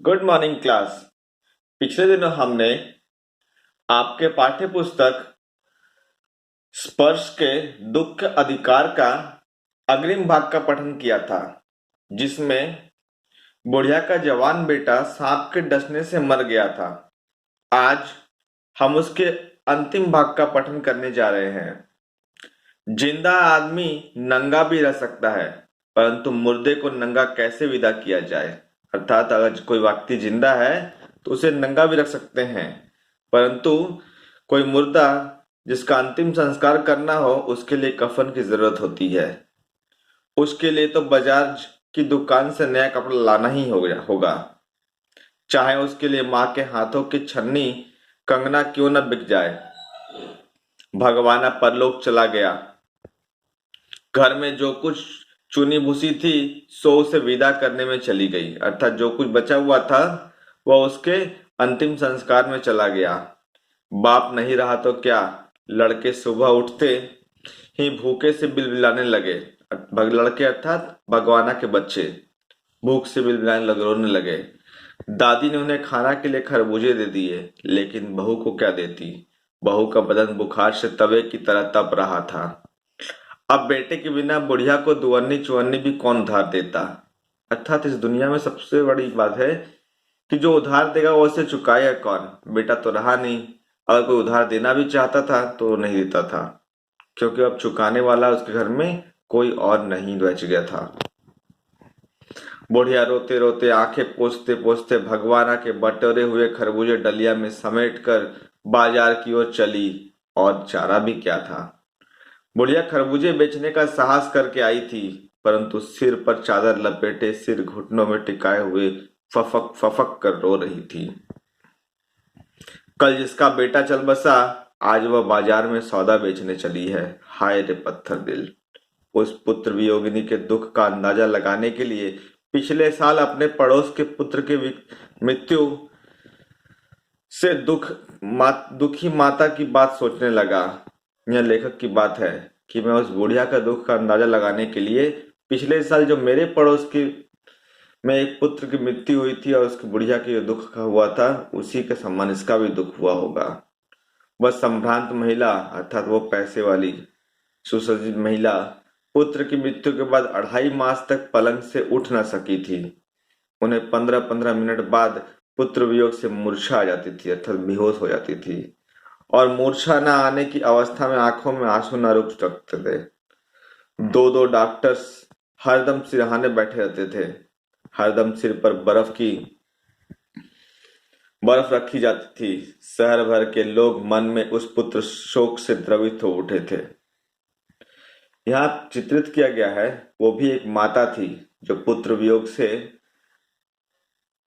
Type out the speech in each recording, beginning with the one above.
Good morning class. पिछले दिनों हमने आपके पाठ्य पुस्तक स्पर्श के दुख के अधिकार का अग्रिम भाग का पठन किया था, जिसमें बुढ़िया का जवान बेटा सांप के डसने से मर गया था। आज हम उसके अंतिम भाग का पठन करने जा रहे हैं। जिंदा आदमी नंगा भी रह सकता है, परंतु मुर्दे को नंगा कैसे विदा किया जाए। अर्थात अगर कोई व्यक्ति जिंदा है तो उसे नंगा भी रख सकते हैं, परंतु कोई मुर्दा जिसका अंतिम संस्कार करना हो उसके लिए कफन की जरूरत होती है। उसके लिए तो बाजार की दुकान से नया कपड़ा लाना ही होगा, चाहे उसके लिए माँ के हाथों की छन्नी कंगना क्यों न बिक जाए। भगवाना परलोक चला गया। घर में जो कुछ चुनी भूसी थी सो उसे विदा करने में चली गई, अर्थात जो कुछ बचा हुआ था वह उसके अंतिम संस्कार में चला गया। बाप नहीं रहा तो क्या, लड़के सुबह उठते ही भूखे से बिलबिलाने लगे। लड़के अर्थात भगवाना के बच्चे भूख से बिलबिलाने लगे, रोने लगे। दादी ने उन्हें खाना के लिए खरबूजे दे दिए, लेकिन बहू को क्या देती। बहू का बदन बुखार से तवे की तरह तप रहा था। अब बेटे के बिना बुढ़िया को दुअन्नी चुअन्नी भी कौन उधार देता। अर्थात इस दुनिया में सबसे बड़ी बात है कि जो उधार देगा वो उसे चुकाएगा कौन। बेटा तो रहा नहीं, अगर कोई उधार देना भी चाहता था तो वो नहीं देता था, क्योंकि अब चुकाने वाला उसके घर में कोई और नहीं बच गया था। बुढ़िया रोते रोते आंखें पोंछते पोंछते भगवाना के बटोरे हुए खरबूजे डलिया में समेट कर बाजार की ओर चली, और चारा भी क्या था। बुढ़िया खरबूजे बेचने का साहस करके आई थी, परंतु सिर पर चादर लपेटे सिर घुटनों में टिकाए हुए फफक फफक कर रो रही थी। कल जिसका बेटा चल बसा, आज वह बाजार में सौदा बेचने चली है। हाय रे पत्थर दिल। उस पुत्र वियोगिनी के दुख का अंदाजा लगाने के लिए पिछले साल अपने पड़ोस के पुत्र की मृत्यु से दुखी माता की बात सोचने लगा। यह लेखक की बात है कि मैं उस बुढ़िया का दुख का अंदाजा लगाने के लिए पिछले साल जो मेरे पड़ोस की में एक पुत्र की मृत्यु हुई थी और उसकी बुढ़िया की दुख का हुआ था, उसी के समान इसका भी दुख हुआ होगा। वह संभ्रांत महिला अर्थात वो पैसे वाली सुसज्जित महिला पुत्र की मृत्यु के बाद 2.5 मास तक पलंग से उठ न सकी थी। उन्हें 15-15 मिनट बाद पुत्र वियोग से मूर्छा आ जाती थी, अर्थात बेहोश हो जाती थी, और मूर्छा न आने की अवस्था में आंखों में आंसू न रुक सकते थे। दो दो डॉक्टर्स हरदम सिरहाने बैठे रहते थे। हरदम सिर पर बर्फ रखी जाती थी। शहर भर के लोग मन में उस पुत्र शोक से द्रवित हो उठे थे। यहाँ चित्रित किया गया है वो भी एक माता थी जो पुत्र वियोग से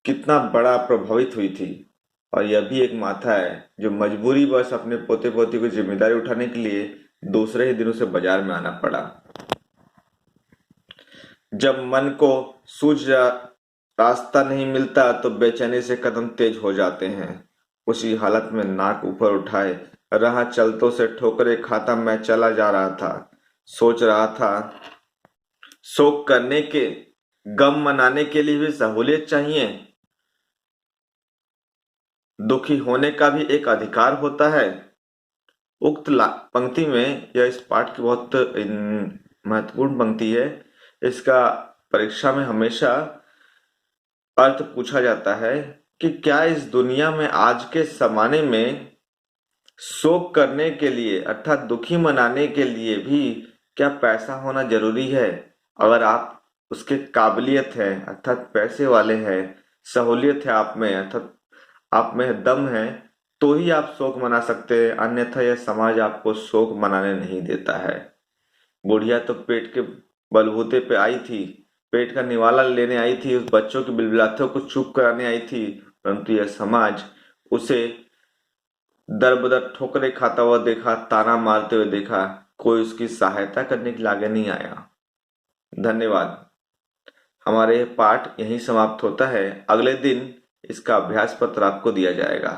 कितना बड़ा प्रभावित हुई थी, और यह भी एक माता है जो मजबूरी बस अपने पोते पोती की जिम्मेदारी उठाने के लिए दूसरे ही दिन उसे बाजार में आना पड़ा। जब मन को रास्ता नहीं मिलता तो बेचैनी से कदम तेज हो जाते हैं। उसी हालत में नाक ऊपर उठाए राह चलतों से ठोकरे खाता मैं चला जा रहा था। सोच रहा था, शोक करने के गम मनाने के लिए भी सहूलियत चाहिए। दुखी होने का भी एक अधिकार होता है। उक्त पंक्ति में यह इस पाठ की बहुत महत्वपूर्ण पंक्ति है। इसका परीक्षा में हमेशा अर्थ पूछा जाता है कि क्या इस दुनिया में आज के जमाने में शोक करने के लिए अर्थात दुखी मनाने के लिए भी क्या पैसा होना जरूरी है। अगर आप उसके काबिलियत है अर्थात पैसे वाले हैं, सहूलियत है आप में अर्थात आप में दम है, तो ही आप शोक मना सकते हैं, अन्यथा यह समाज आपको शोक मनाने नहीं देता है। बुढ़िया तो पेट के बलबूते पे आई थी, पेट का निवाला लेने आई थी, उस बच्चों के बिलबिलातों को चुप कराने आई थी, परंतु यह समाज उसे दर बदर ठोकरे खाता हुआ देखा, ताना मारते हुए देखा, कोई उसकी सहायता करने के लिए आगे नहीं आया। धन्यवाद। हमारे पाठ यहीं समाप्त होता है। अगले दिन इसका अभ्यास पत्र आपको दिया जाएगा।